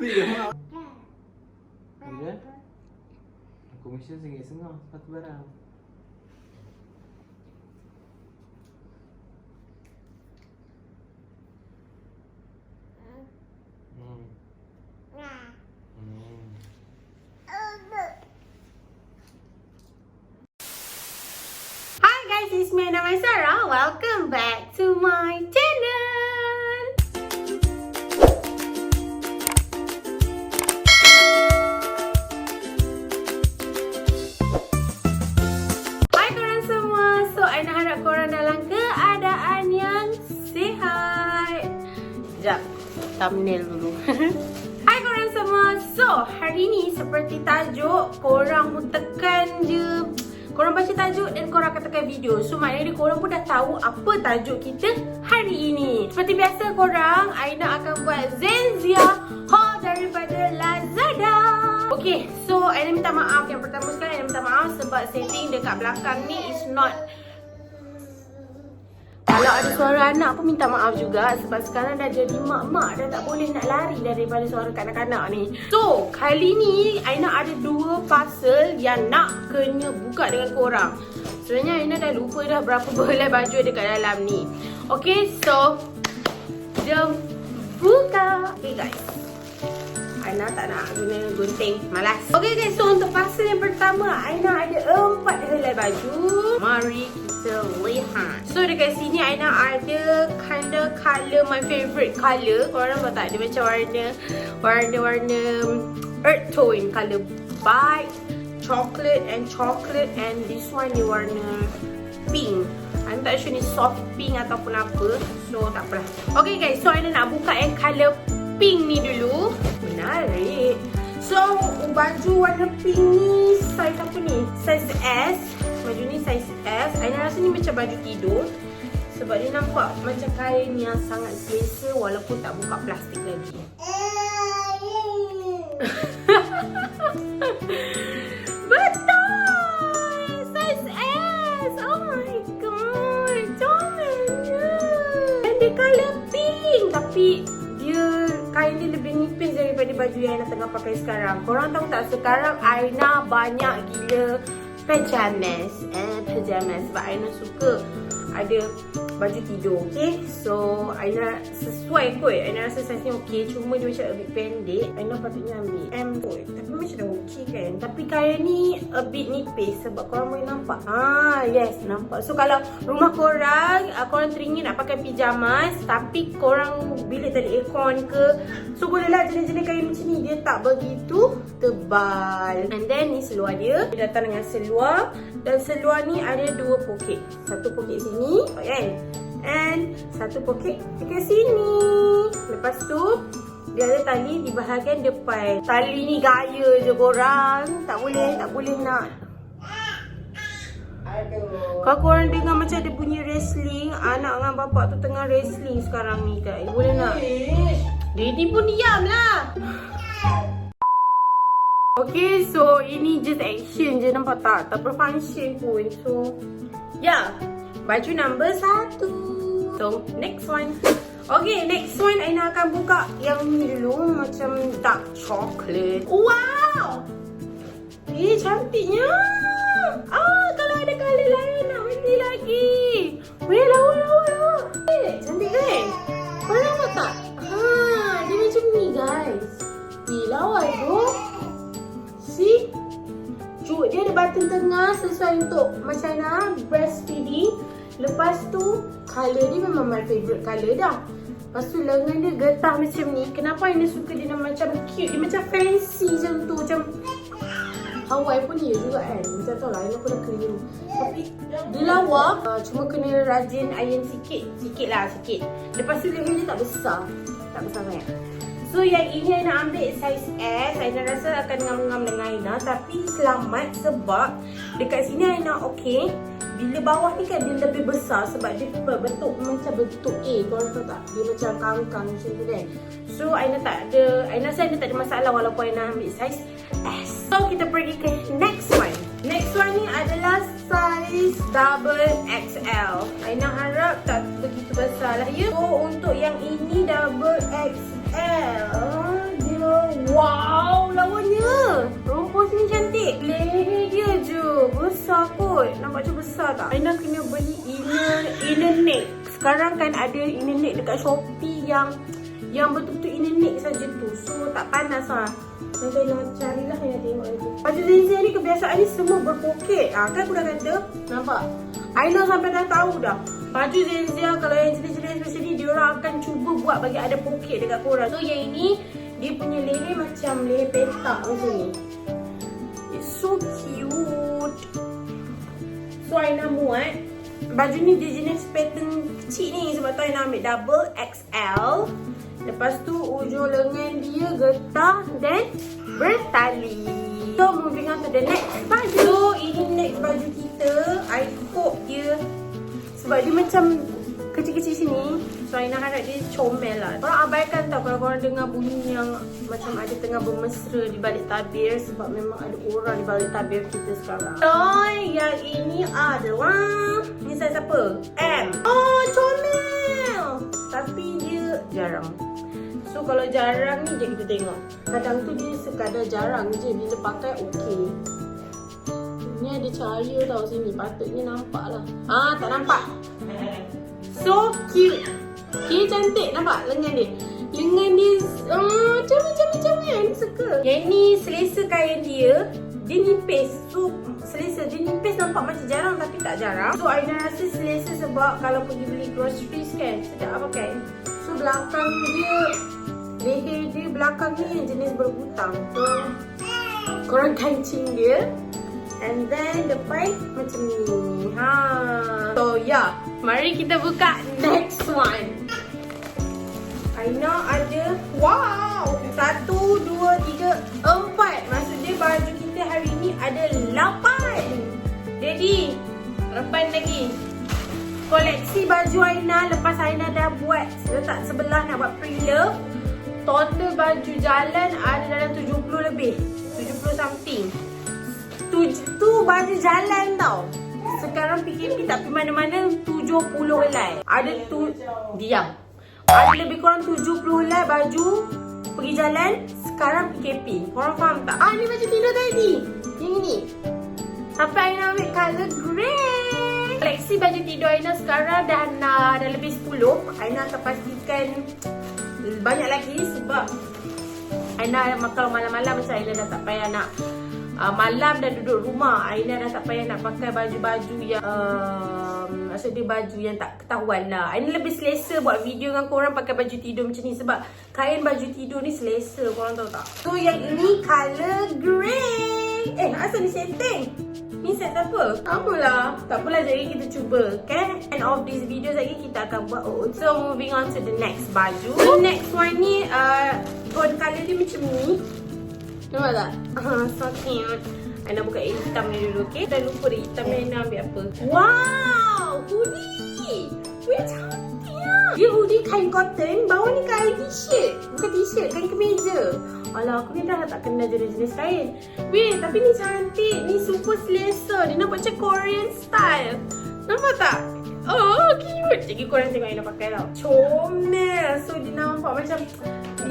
Kemudian aku mesti sengih-sengah sepatu barang. Hi guys, it's me Ana Sarah. Welcome back to my channel. Hai korang semua. So, Ana harap korang dalam keadaan yang sihat. Sekejap, thumbnail dulu. Hai korang semua. So, hari ni seperti tajuk, korang pun tekan je. Korang baca tajuk dan korang akan tekan video. So maknanya korang pun dah tahu apa tajuk kita hari ini. Seperti biasa korang, Aina akan buat Zenzia haul daripada Lazada. Okay, so Aina minta maaf. Yang pertama sekali Aina minta maaf sebab setting dekat belakang ni is not. Kalau ada suara anak pun minta maaf juga sebab sekarang dah jadi mak-mak, dah tak boleh nak lari daripada suara kanak-kanak ni. So, kali ni Aina ada 2 parcel yang nak kena buka dengan korang. Sebenarnya Aina dah lupa dah berapa helai baju dekat dalam ni. Okay, so jom buka. Okay guys, Aina tak nak guna gunting, malas. Okay guys, so untuk parcel yang pertama Aina ada 4 helai baju. Mari kita lihat. So dekat sini Aina ada kinda colour, my favourite colour. Korang nampak tak? Dia macam warna earth tone colour, white, chocolate and this one ni warna pink. I'm tak sure ni soft pink ataupun apa. So tak apalah. Okay guys, so Aina nak buka yang colour pink ni dulu. Menarik. So baju warna pink ni size apa ni? Size S. Baju ni size S. Aina rasa ni macam baju tidur sebab dia nampak macam kain yang sangat selesa walaupun tak buka plastik lagi. Betul! Size S! Oh my god! Comelnya! Dan dia colour pink tapi dia kain dia lebih nipis daripada baju yang Aina tengah pakai sekarang. Korang tahu tak, sekarang Aina banyak gila pajamas. Pajamas sebab Aina suka ada baju tidur. Okay, so Aina sesuai kot. Aina rasa size ni okay, cuma dia macam a bit pendek. Aina patutnya ambil M kot, tapi macam dah okay kan. Tapi kain ni a bit nipis sebab korang boleh nampak. Yes, nampak. So kalau rumah korang, korang teringin nak pakai pijamas tapi korang bilik tak ada aircon ke, so bolehlah jenis-jenis kain macam ni. Dia tak begitu tebal. And then ni seluar dia. Dia datang dengan seluar. Dan seluar ni ada 2 poket. Satu poket sini kan, and satu poket dekat sini. Lepas tu dia ada tali di bahagian depan. Tali ni gaya je korang. Tak boleh nak. Kalau korang dengar macam ada bunyi wrestling, anak dengan bapak tu tengah wrestling sekarang ni kan. Boleh nak? Daddy pun diam lah. Okay, so ini just action je, nampak tak? Tak berfunction pun. So, yeah. Baju number 1. So, next one. Okay, next one Aina akan buka yang ni dulu. Macam dark chocolate. Wow! Cantiknya. Kalau ada colour lain nak beli lagi. Weh, lawa. Cantik kan? Korang nampak tak? Dia macam ni guys. Weh, lawa tu. See? Cuk, dia ada button tengah sesuai untuk Macana breastfeeding. Lepas tu colour dia memang my favourite colour dah. Lepas tu lengan dia getah macam ni. Kenapa Aina suka dia macam cute? Dia macam fancy macam tu. Macam Hawaii pun dia juga kan. Macam tu lah, Aina pun dah keliru. Tapi dia lawa. Cuma kena rajin iron sikit. Sikit. Lepas tu lengan dia tak besar. Tak besar sangat. So yang ini Aina ambil size S. Aina rasa akan ngam-ngam dengan Aina. Tapi selamat sebab dekat sini Aina okay. Bila bawah ni kan dia lebih besar sebab dia berbentuk macam bentuk A. Korang tahu tak? Dia macam kangkang macam tu kan. So Aina rasa Aina tak ada masalah walaupun Aina ambil size S. So kita pergi ke next one. Next one ni adalah size double XL. Aina harap tak begitu besar lah ya. So untuk yang ini double XL, dia kot. Nampak macam besar tak? Aina kena beli inner neck. Sekarang kan ada inner neck dekat Shopee yang betul-betul inner neck saja tu. So tak panas lah. Nanti Aina carilah Aina tengok nanti. Baju Zenzia ni kebiasaan ni semua berpoket. Kan aku dah kata. Nampak? Aina sampai dah tahu dah. Baju Zenzia kalau yang jenis-jenis macam ni, diorang akan cuba buat bagi ada poket dekat korang. So yang ini, dia punya leher macam leher petak macam ni. It's so cute. So Aina muat. Baju ni dia jenis pattern kecil ni. Sebab tu Aina ambil double XL. Lepas tu ujung lengan dia getah dan bertali. So moving on to the next baju. So ini next baju kita. I hope dia, sebab dia macam kecil-kecil sini. So Aina harap dia comel lah. Korang abaikan tau kalau korang dengar bunyi yang macam ada tengah bermesra di balik tabir. Sebab memang ada orang di balik tabir kita sekarang. So yang ini adalah, ni saya siapa? M. Oh comel. Tapi dia jarang. So kalau jarang ni je kita tengok. Kadang tu dia sekadar jarang je. Bila pakai okey. Ni ada cahaya tau sini. Patutnya nampak lah. Tak nampak. So cute. Okay, cantik. Nampak lengan dia? Lengan dia macam ni suka. Yang ni selesa kain dia. Dia nipis. So selesa dia nipis, nampak macam jarang tapi tak jarang. So Aina rasa selesa sebab kalau pergi beli groceries kan, sedap pakai. So belakang dia, leher dia belakang ni yang jenis berbutang. So korang kancing dia. And then depan macam ni. So yeah, mari kita buka next one. Aina ada, wow, 1, 2, 3, 4. Maksudnya baju kita hari ni ada 8. Jadi 8 lagi. Koleksi baju Aina lepas Aina dah buat letak sebelah nak buat pre-love. Total baju jalan ada dalam 70 lebih, 70 something. Tu baju jalan tau. Sekarang PKP tak pergi mana-mana, 70 helai. Ada tu, diam. Ada lebih kurang 70 helai baju pergi jalan. Sekarang PKP. Korang faham tak? Ni baju tidur tadi. Yang ni. Sampai Aina ambil colour grey. Koleksi baju tidur Aina sekarang dah lebih 10. Aina akan pastikan banyak lagi sebab Aina kalau malam-malam macam Aina dah tak payah nak malam dah duduk rumah. Aina dah tak payah nak pakai baju-baju yang maksudnya baju yang tak ketahuan lah. Aina lebih selesa buat video dengan korang pakai baju tidur macam ni. Sebab kain baju tidur ni selesa, korang tahu tak? So yang ini colour grey. Asal ni setting? Ni set apa? Apalah. Tak apalah, jadi kita cuba. Okay? End of this video lagi kita akan buat. So moving on to the next baju. So next one ni tone colour dia macam ni. Nampak tak? So cute. Aina buka hitam ni dulu, okay? Dah lupa dah hitam ni Aina ambil apa. Wow! Hoodie! Weh, cantik lah! Dia hoodie kain cotton, bawah ni kain t-shirt. Bukan t-shirt, kain kemeja. Alah, aku ni dah tak kenal jenis-jenis kain. Weh, tapi ni cantik. Ni super selesa. Dia nampak macam Korean style. Nampak tak? Oh, cute. Jadi korang tengok Aina pakai tau. Comel. So, dia nampak macam,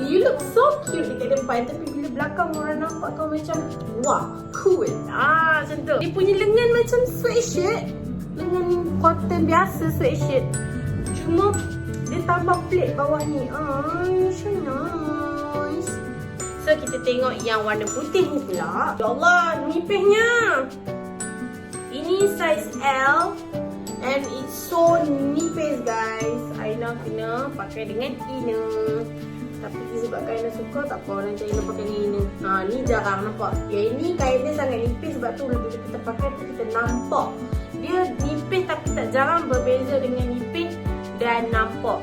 you look so cute dekat depan. Tapi bila belakang orang nampak kau macam, wah, cool. Macam tu. Dia punya lengan macam sweatshirt. Lengan cotton biasa sweatshirt. Cuma, dia tambah plate bawah ni. So nice. So, kita tengok yang warna putih ni pula. Ya Allah, nipisnya. Ini size L. And it's so nipis guys. Aina kena pakai dengan inner. Tapi disebabkan Aina suka, tak apa orang Aina pakai inner. Ni jarang nampak. Yang ini kainnya sangat nipis. Sebab tu bila kita pakai tu kita nampak. Dia nipis tapi tak jarang berbeza dengan nipis dan nampak.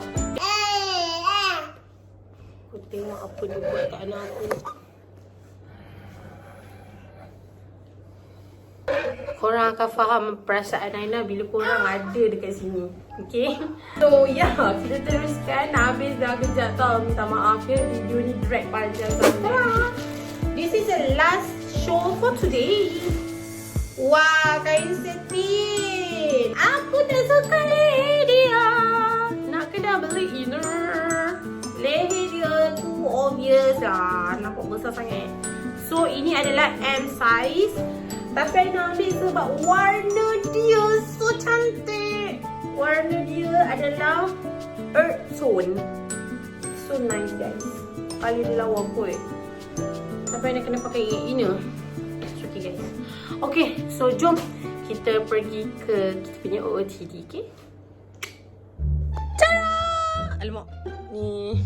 Aku tengok apa dia buat kat anak aku. Korang akan faham perasaan Aina bila korang ada dekat sini. Okay? So kita teruskan. Habis dah kejap tau. Minta maaf ya, video ni drag panjang sangat. This is the last show for today. Wah, kain setin. Aku tak suka leher dia. Nak kena beli inner. Leher dia tu obvious lah. Nampak besar sangat. So ini adalah M size. Tapi Aina ambil sebab warna dia so cantik. Warna dia adalah earth tone. So nice guys. Kali dia lawa kot. Tapi Aina kena pakai inner. It's okay guys. Okay, so jom kita pergi ke kita punya OOTD, okay? Tada! Alamak, ni.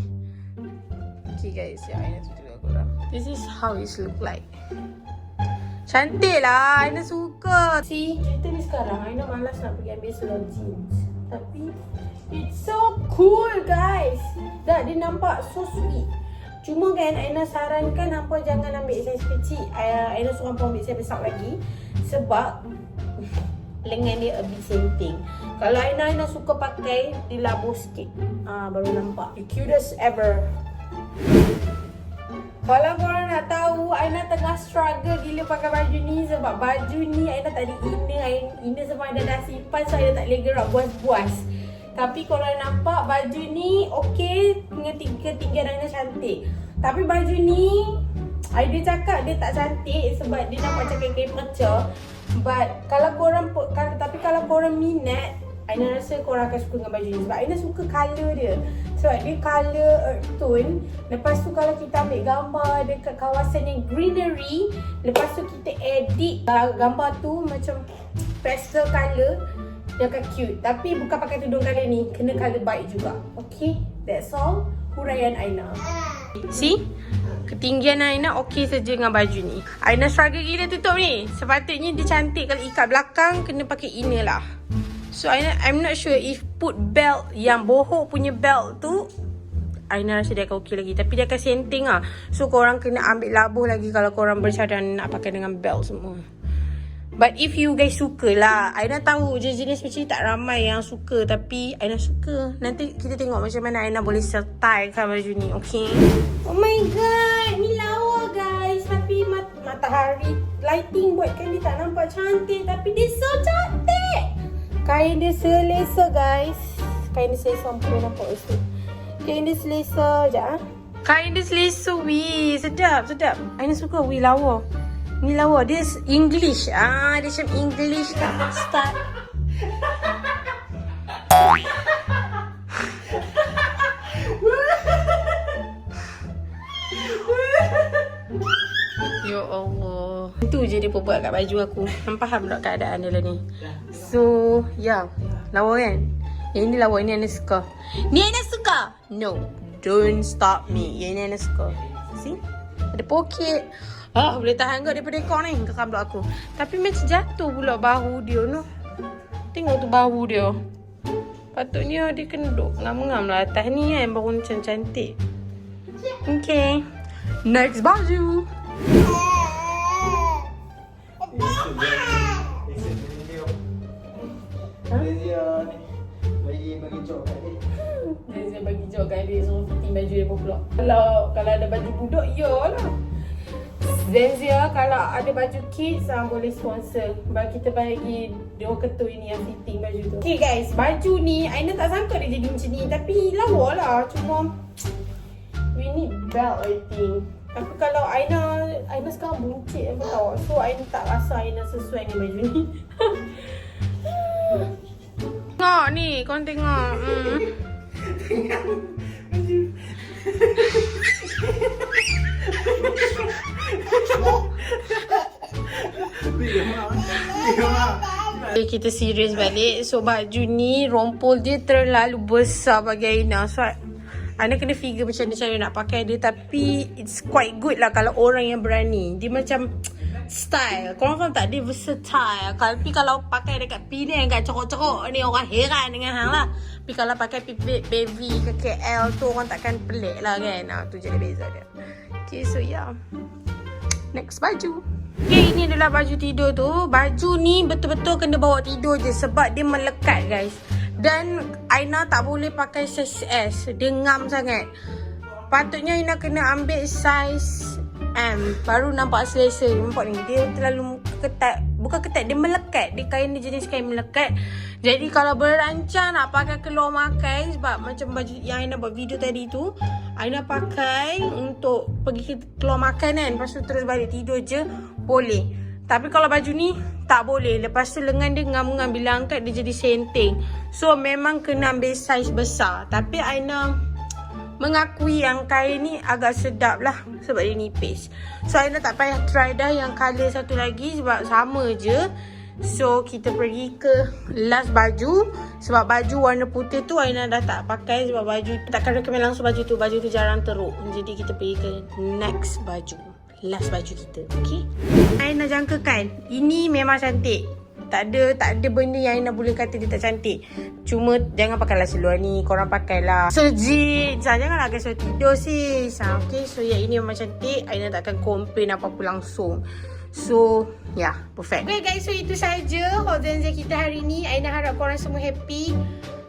Okay guys, ya Aina tunjuk kat korang. This is how it look like. Cantik lah, Aina suka. See, cerita ni sekarang Aina malas nak pergi ambil seluar jeans. Tapi it's so cool guys. Dah, dia nampak so sweet. Cuma kan Aina sarankan hampa jangan ambil saiz kecil. Aina suruh hampa ambil saiz besar lagi. Sebab lengan dia a bit senting. Kalau Aina suka pakai, dia labuh sikit. Baru nampak. The cutest ever. Kalau korang nak tahu, Aina tengah struggle gila pakai baju ni. Sebab baju ni Aina tak ada inner. Inner sebab Aina dah simpan, so Aina tak boleh gerak buas-buas. Tapi kalau nampak baju ni okey, dengan ketinggian Aina cantik. Tapi baju ni Aina cakap dia tak cantik sebab dia nampak macam kain pecah. But kalau korang minat, Aina rasa korang akan suka dengan baju ni. Sebab Aina suka colour dia. Sebab dia colour earth tone. Lepas tu kalau kita ambil gambar dekat kawasan yang greenery, lepas tu kita edit gambar tu macam pastel colour, dia akan cute. Tapi bukan pakai tudung colour ni, kena colour baik juga. Okay, that's all huraian Aina. See? Ketinggian Aina okey saja dengan baju ni. Aina struggle gila tutup ni. Sepatutnya dia cantik kalau ikat belakang, kena pakai inner lah. So I'm not sure if put belt yang bohok punya belt tu, Aina rasa dia akan okey lagi. Tapi dia akan senting lah. So korang kena ambil labuh lagi kalau korang bercadang nak pakai dengan belt semua. But if you guys suka lah, Aina tahu jenis macam ni tak ramai yang suka. Tapi Aina suka. Nanti kita tengok macam mana Aina boleh stylekan baju ni, okay? Oh my god, ni lawa guys. Tapi matahari lighting buatkan dia tak nampak cantik. Tapi dia so cantik. Kain dia selesa guys. Kain dia selesa, boleh nampak tu. Kain dia selesa, sekejap. Kain dia selesa, wih. Sedap, sedap. Aina suka, wih lawa. Ni lawa, dia English. Dia macam English lah. Start. Ya Allah. Itu je dia buat kat baju aku. Nampak faham tak keadaan dia lah ni. So, ya. Lawa kan? Yang ni lawa, ni Aina suka. Ni Aina suka? No. Don't stop me. Yang ni Aina suka. See? Ada poket. Boleh tahan kot daripada kau ni ke rambut aku. Tapi macam jatuh pula bahu dia no. Tengok tu bahu dia. Patutnya dia kena duduk ngam-ngam lah atas ni kan. Baru macam cantik. Okay. Next baju. Bagi jok kat dia. Dia bagi jok kat dia. Suruh fitting baju dia pula. Kalau ada baju budak, iyalah. Zenzia kalau ada baju kids boleh sponsor. Kita bagi dia ketua ini yang fitting baju tu. Okay guys, baju ni Aina tak sangka dia jadi macam ni. Tapi lawa lah. Cuma we need belt I think. Tapi kalau Aina sekarang buncit apa tau. So Aina tak rasa Aina sesuai dengan baju ni. Tengok ni, korang tengok. Tengok baju. Kita serius balik. So baju ni rompol dia terlalu besar bagi Aina. So Aina kena figure macam mana cara nak pakai dia. Tapi it's quite good lah kalau orang yang berani. Dia macam style. Korang faham tak? Dia versatile. Tapi kalau pakai dekat Penang kat cerok-cerok ni, orang heran dengan hang lah. Tapi kalau pakai baby ke KL tu, orang takkan pelik lah kan. Tu je beza dia. Okay, so yeah. Next baju. Okay, ini adalah baju tidur tu. Baju ni betul-betul kena bawa tidur je sebab dia melekat guys. Dan Aina tak boleh pakai size S. Dia ngam sangat. Patutnya Aina kena ambil size M. Baru nampak selesa. Nampak ni, dia terlalu ketat. Bukan ketat, dia melekat. Dia kain dia jenis kain melekat. Jadi kalau berancang nak pakai keluar makan, sebab macam baju yang Aina buat video tadi tu, Aina pakai untuk pergi keluar makan kan. Lepas tu terus balik tidur je, boleh. Tapi kalau baju ni tak boleh. Lepas tu lengan dia ngam-ngam. Bila angkat dia jadi senting. So memang kena ambil saiz besar. Tapi Aina mengakui yang kain ni agak sedap lah. Sebab dia nipis. So Aina tak payah try dah yang colour satu lagi. Sebab sama je. So kita pergi ke last baju. Sebab baju warna putih tu Aina dah tak pakai. Sebab baju takkan recommend langsung baju tu. Baju tu jarang teruk. Jadi kita pergi ke next baju. Last baju kita. Okay, Aina jangka kan, ini memang cantik. Tak ada benda yang Aina boleh kata dia tak cantik. Cuma jangan pakailah seluar ni. Korang pakailah sejit. Janganlah kasi tidur sis. Okay, so yang ini memang cantik. Aina takkan complain apa-apa langsung. So yeah, perfect. Okay guys, so itu saja haul Zenza kita hari ni. Aina harap korang semua happy.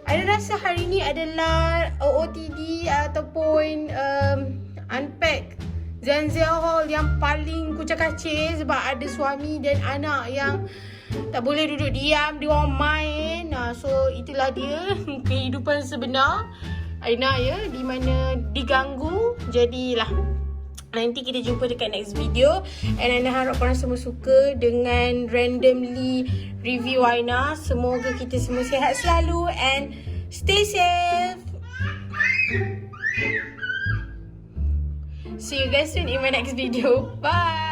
Aina rasa hari ni adalah OOTD ataupun unpack Zenza haul yang paling kucak-kacir. Sebab ada suami dan anak yang tak boleh duduk diam, dia orang main. So itulah dia kehidupan sebenar Aina ya, di mana diganggu. Jadilah nanti kita jumpa dekat next video. And Aina harap korang semua suka dengan randomly review Aina. Semoga kita semua sihat selalu and stay safe. See you guys soon in my next video. Bye.